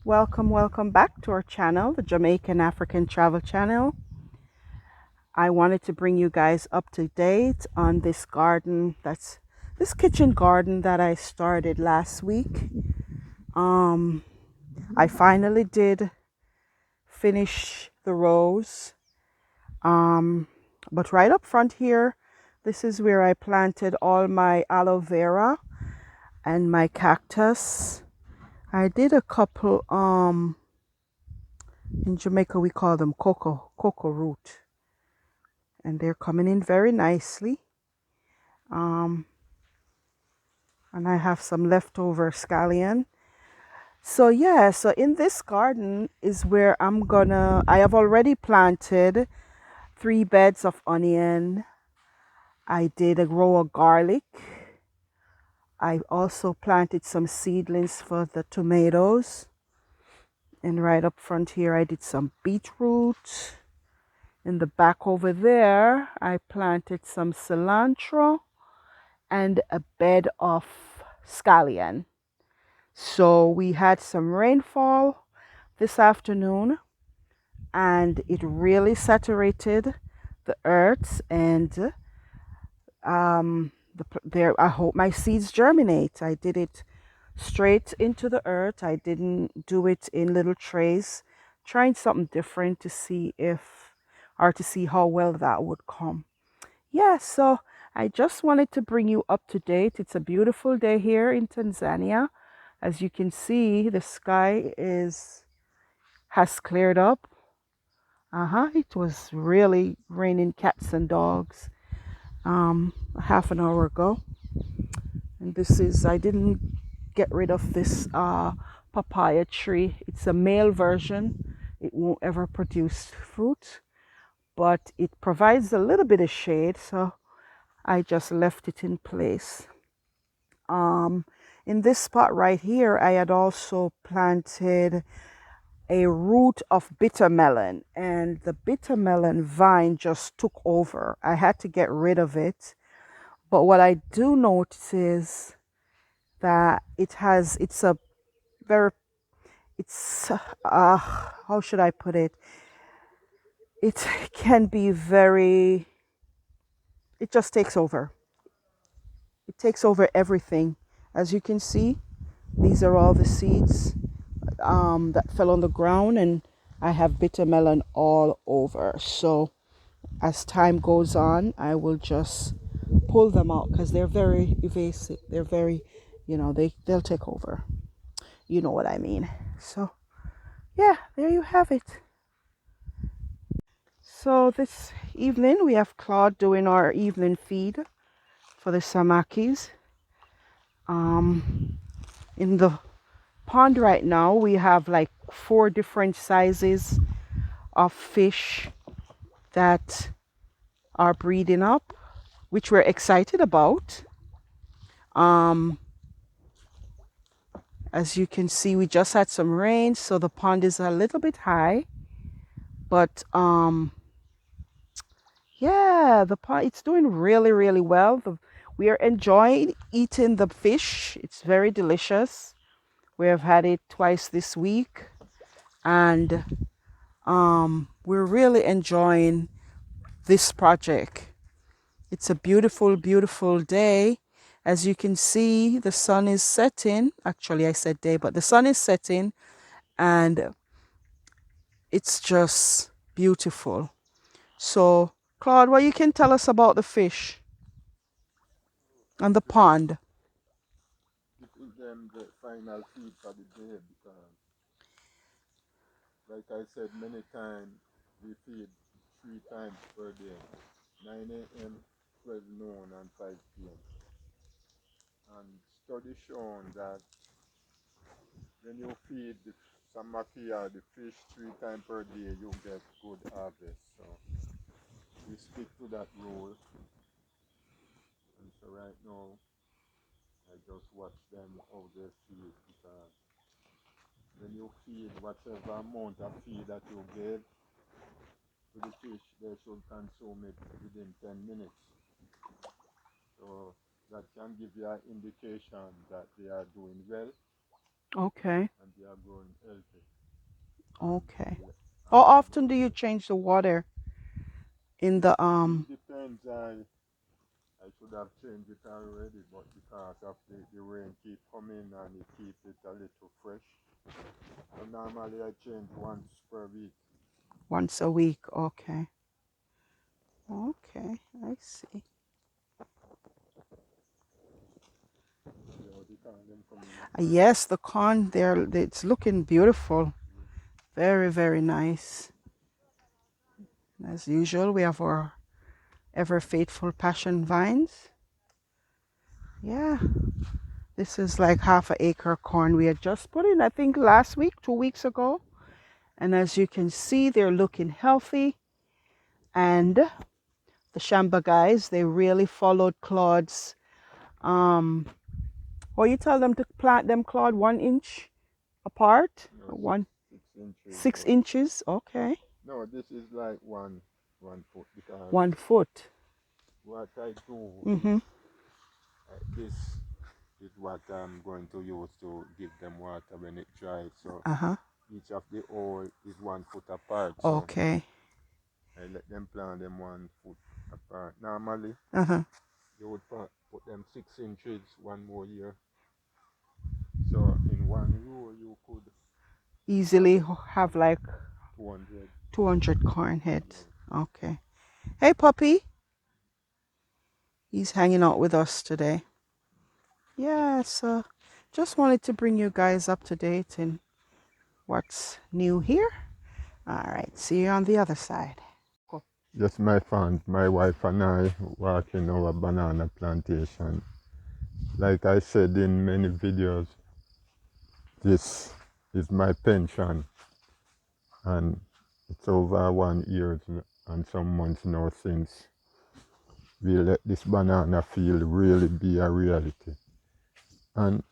Welcome back to our channel, the Jamaican African Travel Channel. I wanted to bring you guys up to date on this kitchen garden that I started last week. Um, I finally did finish the rows. Um, but right up front here, this is where I planted all my aloe vera and my cactus. I did a couple, in Jamaica we call them cocoa root, and they're coming in very nicely. Um, and I have some leftover scallion. So yeah, so in this garden is where I have already planted 3 beds of onion. I did a row of garlic. I also planted some seedlings for the tomatoes. And right up front here, I did some beetroot. In the back over there, I planted some cilantro and a bed of scallion. So we had some rainfall this afternoon and it really saturated the earth and there I hope my seeds germinate. I did it straight into the earth. I didn't do it in little trays, trying something different to see how well that would come. Yeah, so I just wanted to bring you up to date. It's a beautiful day here in Tanzania. As you can see, the sky is has cleared up. It was really raining cats and dogs a half an hour ago. And I didn't get rid of this papaya tree. It's a male version. It won't ever produce fruit, but it provides a little bit of shade, so I just left it in place. Um, in this spot right here, I had also planted a root of bitter melon, and the bitter melon vine just took over. I had to get rid of it. But what I do notice is that it's a very, it's, how should I put it? It can be very, it just takes over. It takes over everything. As you can see, these are all the seeds that fell on the ground, and I have bitter melon all over. So as time goes on, I will just pull them out because they're very evasive. They're very, they'll take over. You know what I mean. So yeah, there you have it. So this evening we have Claude doing our evening feed for the samakis. Um, in the pond right now we have like 4 different sizes of fish that are breeding up, which we're excited about. Um, as you can see, we just had some rain, so the pond is a little bit high, but yeah, the pond it's doing really, really well. We are enjoying eating the fish. It's very delicious. We have had it twice this week, and we're really enjoying this project. It's a beautiful, beautiful day. As you can see, the sun is setting. Actually, I said day, but the sun is setting, and it's just beautiful. So, Claude, what you can tell us about the fish and the pond? This is them the final feed for the day because, like I said many times, we feed 3 times per day, 9 a.m., 12 noon, and 5 p.m. And studies shown that when you feed the samaki or the fish 3 times per day, you get good harvest. So we stick to that rule. And so right now, I just watch them how they feed because when you feed whatever amount of feed that you give to the fish, they should consume it within 10 minutes. So that can give you an indication that they are doing well Okay. and they are growing healthy. And Okay. le- How and often do you change the water in the it depends. I should have changed it already, but because of the rain keep coming and it keep it a little fresh. So normally I change once per week. once a week? Okay. Okay. I see. You know, the kind them coming up right. Yes, the corn there, it's looking beautiful. Very, very nice. As usual, we have our ever faithful passion vines. Yeah, this is like half an acre corn we had just put in, I think last week, 2 weeks ago. And as you can see, they're looking healthy. And the Shamba guys, they really followed Claude's, or you tell them to plant them, Claude, 1 inch apart? No, One, 6 inches. six But inches, okay. no, this is like one foot because 1 foot. what I do is Mm-hmm. this is what I'm going to use to give them water when it dries. So Uh-huh. each of the hole is 1 foot apart. So Okay. I let them plant them 1 foot apart. Normally Uh-huh. you would put them 6 inches one more year. So in one row you could have Easily have like 200. 200 corn heads. Yes. Okay. Hey, puppy. He's hanging out with us today. Yeah, so just wanted to bring you guys up to date in what's new here. All right. See you on the other side. Cool. Just my fans, my wife and I working our banana plantation. Like I said in many videos, this is my pension and it's over 1 year and some months now since we let this banana field really be a reality. And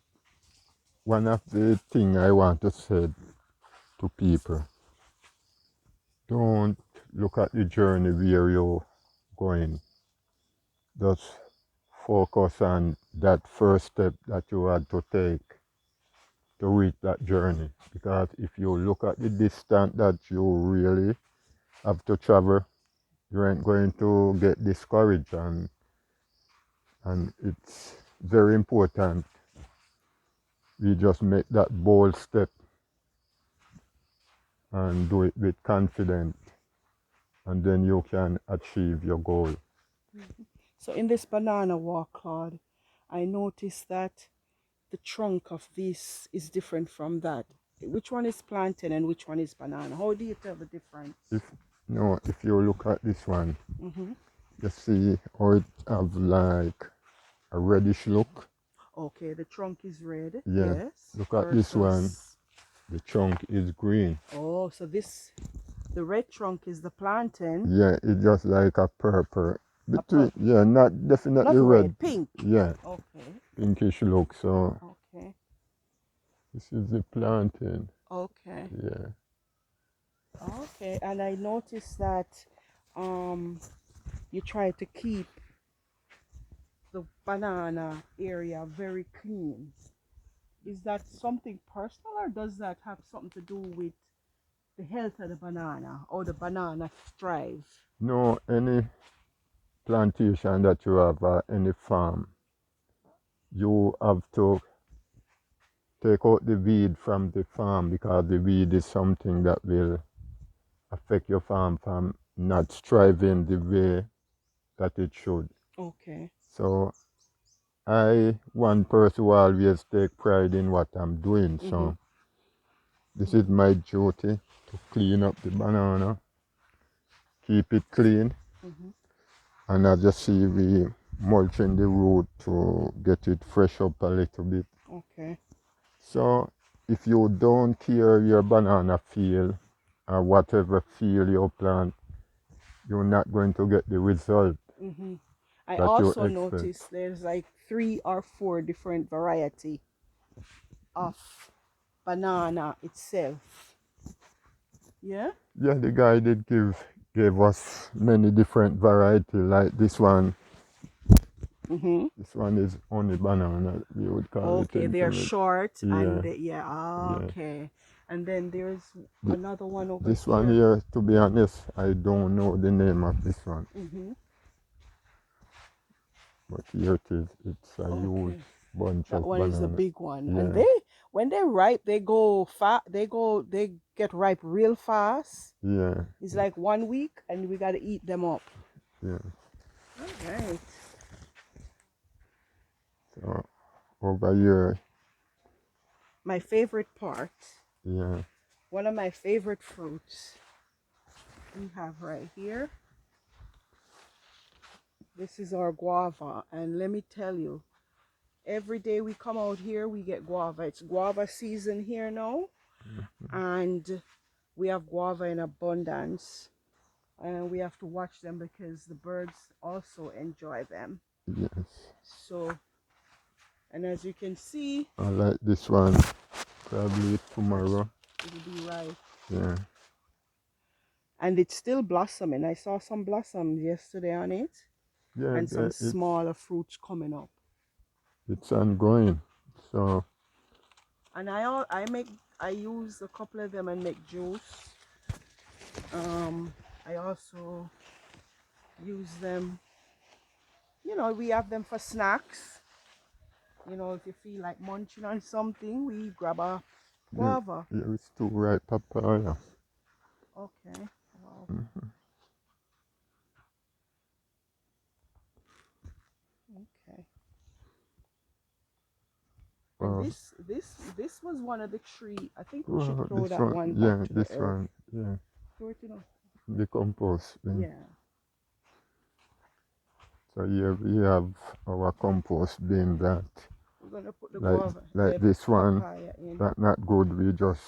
one of the things I want to say to people, don't look at the journey where you're going. Just focus on that first step that you had to take to reach that journey. Because if you look at the distance that you really have to travel, you ain't going to get discouraged. And it's very important we just make that bold step and do it with confidence, and then you can achieve your goal. So in this banana walk, Claude, I noticed that the trunk of this is different from that. Which one is plantain and which one is banana? How do you tell the difference? If no, if you look at this one, Mm-hmm. you see how it have like a reddish look. Okay, the trunk is red. Yeah. Yes. Look at this one. Versus. The trunk is green. Oh, so the red trunk is the plantain. Yeah, it's just like a purple. A Between, purple. yeah, not definitely Not red. red, pink. Yeah, Okay. pinkish look. So Okay. this is the plantain. Okay. Yeah. Okay. And I noticed that um you try to keep the banana area very clean. Is that something personal or does that have something to do with the health of the banana or the banana thrive? No, any plantation that you have, any farm, you have to take out the weed from the farm because the weed is something that will affect your farm from not thriving the way that it should. Okay. So I one person who always take pride in what I'm doing. Mm-hmm. So this is my duty to clean up the banana, keep it clean, Mm-hmm. and I just see we mulching the root to get it fresh up a little bit. Okay. So if you don't care your banana field or whatever field you plant, you're not going to get the result Mm-hmm. I that you also expect. noticed there's like 3 or 4 different variety of banana itself. Yeah? Yeah, the guy gave us many different variety like this one. Mm-hmm. This one is only banana. We would call it Okay, in they're Jamaica. short and Yeah, yeah, yeah. okay. And then there's Th- another one over This one here. here, to be honest, I don't know the name of this one, Mm-hmm. but here it is. It's a huge Okay. bunch That of one is the banana. big one. And Yeah, they when they ripe, they go fat they get ripe real fast. yeah, It's like 1 week and we gotta eat them up. yeah. All right. So over here, My favorite part, yeah, one of my favorite fruits we have right here. This is our guava. And let me tell you, every day we come out here, we get guava. It's guava season here now. And we have guava in abundance. And we have to watch them because the birds also enjoy them. yes. So, and as you can see, I like this one. Probably tomorrow. it'll be ripe. Yeah, And it's still blossoming. I saw some blossoms yesterday on it yeah. and some It's smaller fruits coming up. ongoing. So And I use a couple of them and make juice. I also use them, we have them for snacks. If you feel like munching on something, we grab a yeah, guava. here is two ripe papaya. Okay. Wow. Okay. And Wow, this was one of the tree. I think we should wow, throw this that one, one back yeah, to the this earth. one, yeah. Throw it, The compost bin. Yeah. So here we have our compost bin that, We're gonna put the like, guava, like the this one, papaya in. that not good. We just,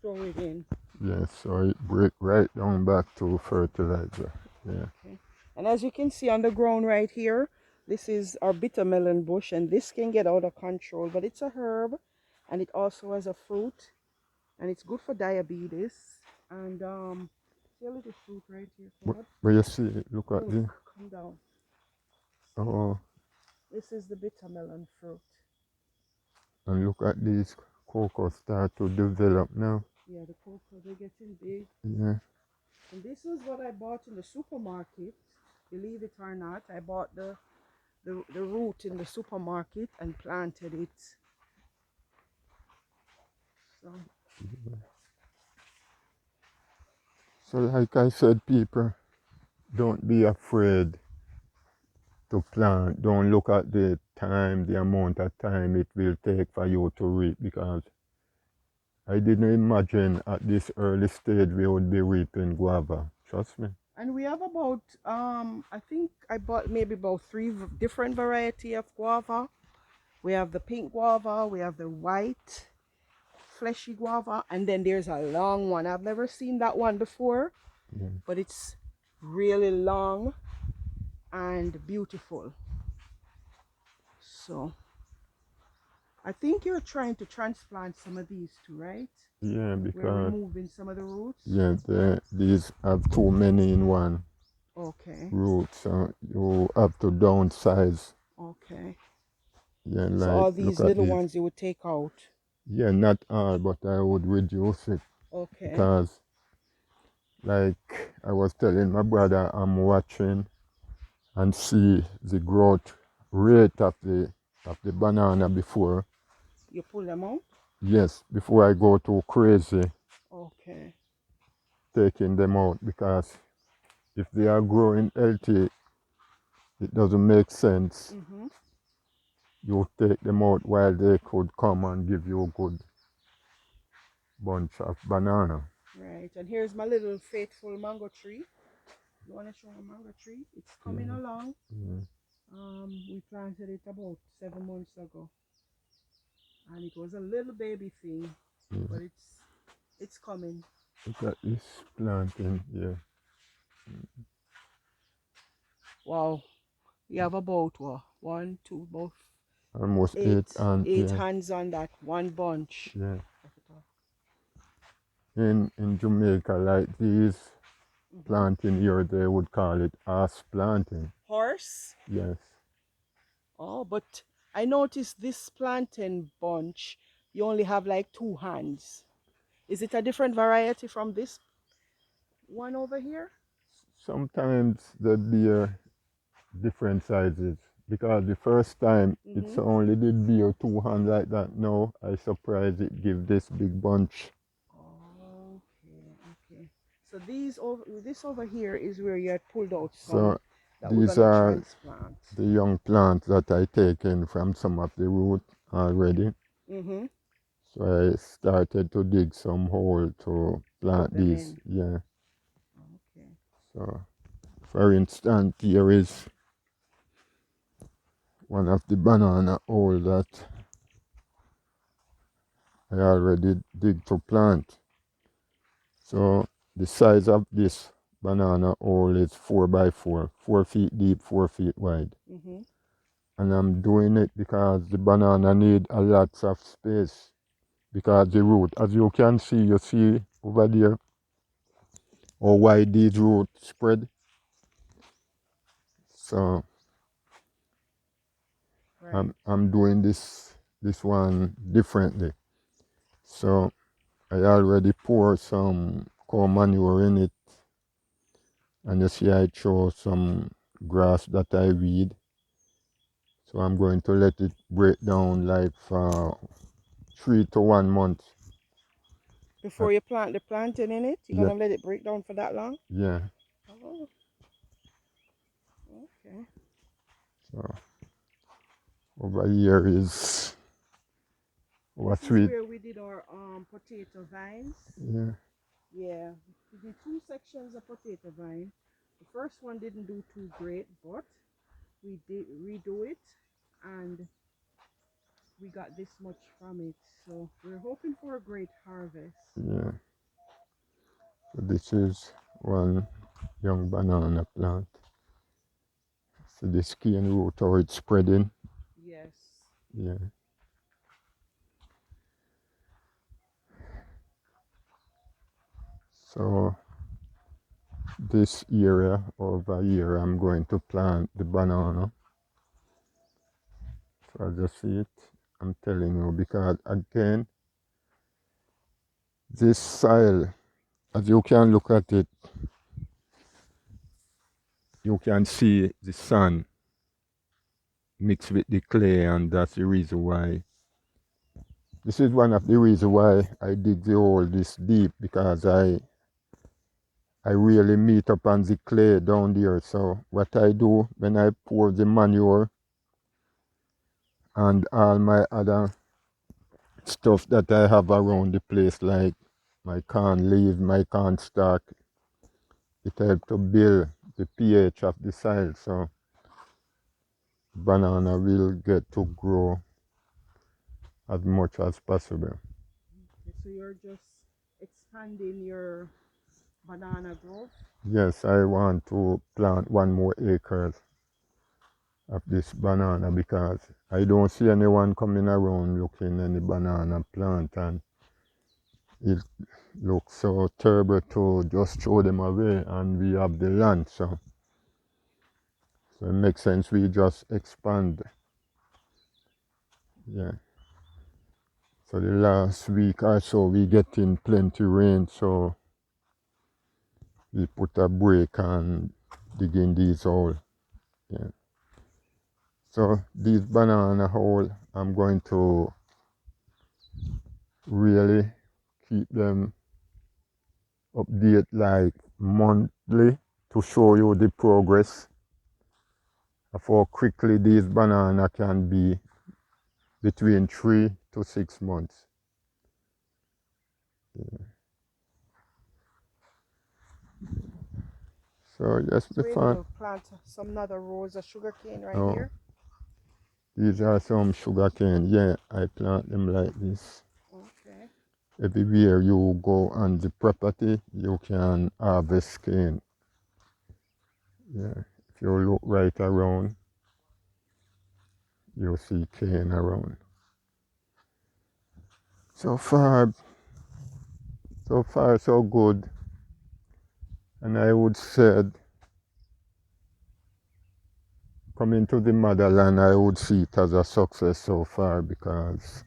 Throw it in. yeah. So it break right down back to fertilizer. Yeah, Okay. And as you can see on the ground right here, this is our bitter melon bush, and this can get out of control, but it's a herb, and it also has a fruit, and it's good for diabetes. And see a little fruit right here, Claude. but you see, look at Look, the, come down. oh, This is the bitter melon fruit. and look at these cocoa start to develop now. Yeah, the cocoa, they're getting big. Yeah, And this is what I bought in the supermarket. Believe it or not, I bought the root in the supermarket and planted it. So so like I said, people, don't be afraid to plant. Don't look at the time, the amount of time it will take for you to reap, because I didn't imagine at this early stage we would be reaping guava. Trust me. and we have about I think I bought maybe about three different variety of guava. We have the pink guava, we have the white fleshy guava, and then there's a long one. I've never seen that one before, Yeah, but it's really long and beautiful. So I think you're trying to transplant some of these too, right? yeah, We're because removing some of the roots. yeah, these have too many in one Okay, root, so you have to downsize. okay. Yeah, So like all look these at little these. ones you would take out. Yeah, not all, but I would reduce it Okay. because, like I was telling my brother, I'm watching and see the growth rate of the banana before. You pull them out? Yes, before I go too crazy Okay. taking them out, because if they are growing healthy, it doesn't make sense Mm-hmm. you take them out while they could come and give you a good bunch of banana. Right. And here's my little faithful mango tree. You want to show a mango tree? It's coming Yeah, along. yeah, We planted it about 7 months ago, and it was a little baby thing, yeah. but it's coming. Look at this planting here. Wow. We have about what? One, two, both Almost eight, eight, and eight yeah, hands on that one bunch. yeah. In Jamaica, like these Mm-hmm. planting here, they would call it ass planting. Horse. Yes. Oh, but I noticed this plantain bunch, you only have like two hands. Is it a different variety from this one over here? Sometimes they bear different sizes because the first time it's Mm-hmm. only did bear two hands like that. Now I surprised it give this big bunch. Okay, okay. So this over here is where you had pulled out some So that we're these gonna are transplant. the young plants that I taken from some of the root already. Mm-hmm. So I started to dig some hole to Put plant them these. in. Yeah. Okay. So for instance, here is one of the banana hole that I already dig to plant. So the size of this banana hole is 4 by 4, 4 feet deep, 4 feet wide. Mm-hmm. And I'm doing it because the banana need a lot of space because the root, as you see over there how wide these roots spread. So Right. I'm doing this one differently. So I already pour some cow manure in it, and you see I throw some grass that I weed. So I'm going to let it break down like for 3 to 1 month. Uh, Before you plant the plantain in it, you're yeah, gonna let it break down for that long? yeah. Oh, okay. So over here is our This is sweet. where we did our potato vines. Yeah, Yeah, we did two sections of potato vine. The first one didn't do too great, but we did redo it and we got this much from it. So we're hoping for a great harvest. yeah. So this is one young banana plant. So the skin root how it's spreading. Yes. Yeah. So this area over here I'm going to plant the banana. So I just see it. I'm telling you because again this soil, as you can look at it, you can see the sun mixed with the clay, and that's the reason why. This is one of the reasons why I dig the hole this deep because I really meet up on the clay down there. So what I do when I pour the manure and all my other stuff that I have around the place, like my corn leaves, my corn stalk, it helps to build the pH of the soil. So banana will get to grow as much as possible. Okay, so you're just expanding your banana growth. Yes, I want to plant 1 more acre of this banana because I don't see anyone coming around looking any banana plant, and it looks so terrible to just throw them away, and we have the land, so it makes sense we just expand. Yeah. So the last week or so we get in plenty rain, so we put a break and dig in these hole. Yeah. So these banana hole I'm going to really keep them update like monthly to show you the progress of how quickly these banana can be between 3 to 6 months. Yeah. So yes, So the we're fun. gonna plant some other rows of sugar cane right Oh, here. these are some sugar cane. Yeah, I plant them like this. Okay. Everywhere you go on the property, you can harvest cane. Yeah, if you look right around, you'll see cane around. So far, so good. And I would said coming to the motherland, I would see it as a success so far because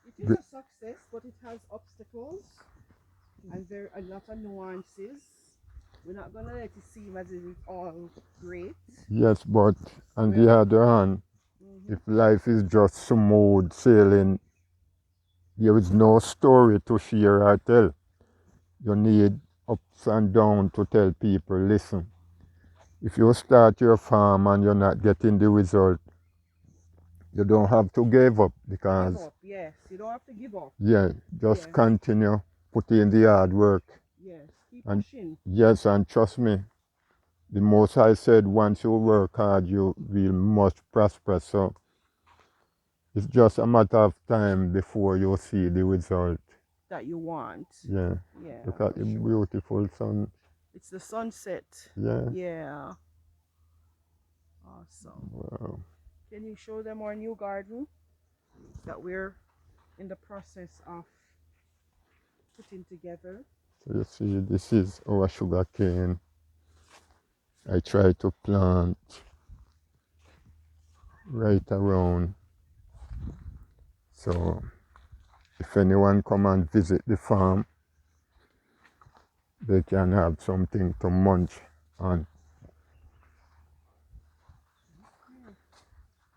It is a success, but it has obstacles and there are a lot of nuances. We're not gonna let it seem as if it's all great. yes, but on the Well, other hand, mm-hmm. if life is just smooth sailing, there is no story to share or tell. You need ups and downs to tell people, listen, if you start your farm and you're not getting the result, you don't have to give up Give because, up, yes. You don't have to give up. yeah, just Yes, continue, put in the hard work. yes. Keep And pushing. yes, and trust me, the most I said, once you work hard, you will much prosper. So it's just a matter of time before you see the result. That you want. Yeah. Yeah, Look at for the sure. beautiful sun. It's the sunset. Yeah. Yeah. Awesome. Wow. Can you show them our new garden that we're in the process of putting together? So you see, this is our sugar cane. I try to plant right around. So if anyone come and visit the farm, they can have something to munch on.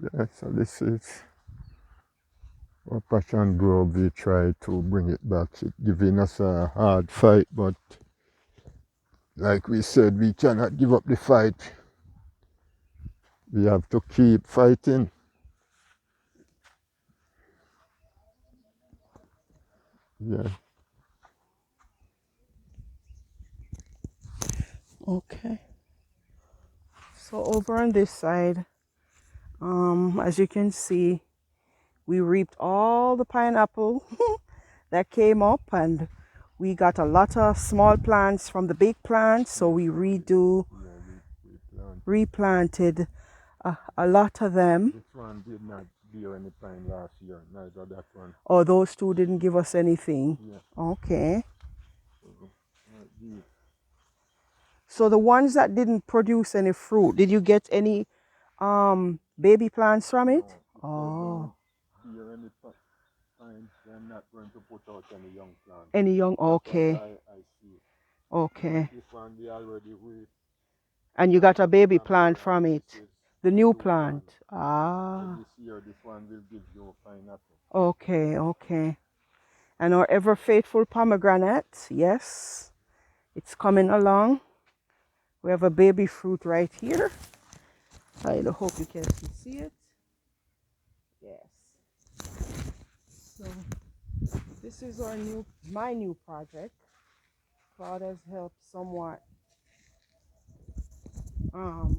Yeah, so this is our passion grove. We try to bring it back. It's giving us a hard fight, but like we said, we cannot give up the fight. We have to keep fighting. Yeah. Okay. So over on this side, as you can see, we reaped all the pineapple that came up, and we got a lot of small plants from the big plants, so we We plant. replanted a lot of them. This one did not bear any pine last year, neither that one. Oh, those two didn't give us anything. Yeah. Okay. So, these, So the ones that didn't produce any fruit, did you get any baby plants from it? no, if they Oh, don't bear any pine, they're not going to put out any young plants. any young? That's what Okay, I see. okay. This one we already reaped. And you got a baby From plant there, from and it, this is the a new new plant. plant. So Ah, this year, this one will give you pineapple. okay, okay. And our ever faithful pomegranate, yes, it's coming along. We have a baby fruit right here. I hope you can see it. Yes. So this is my new project. God has helped somewhat um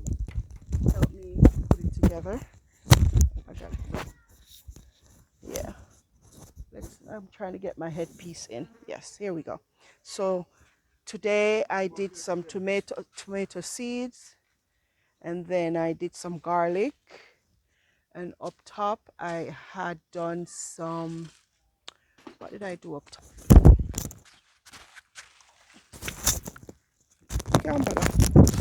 help me put it together. Okay. Yeah. I'm trying to get my headpiece in. Yes, here we go. So today I did some tomato seeds, and then I did some garlic, and up top I had done some, what did I do up top? Gambala.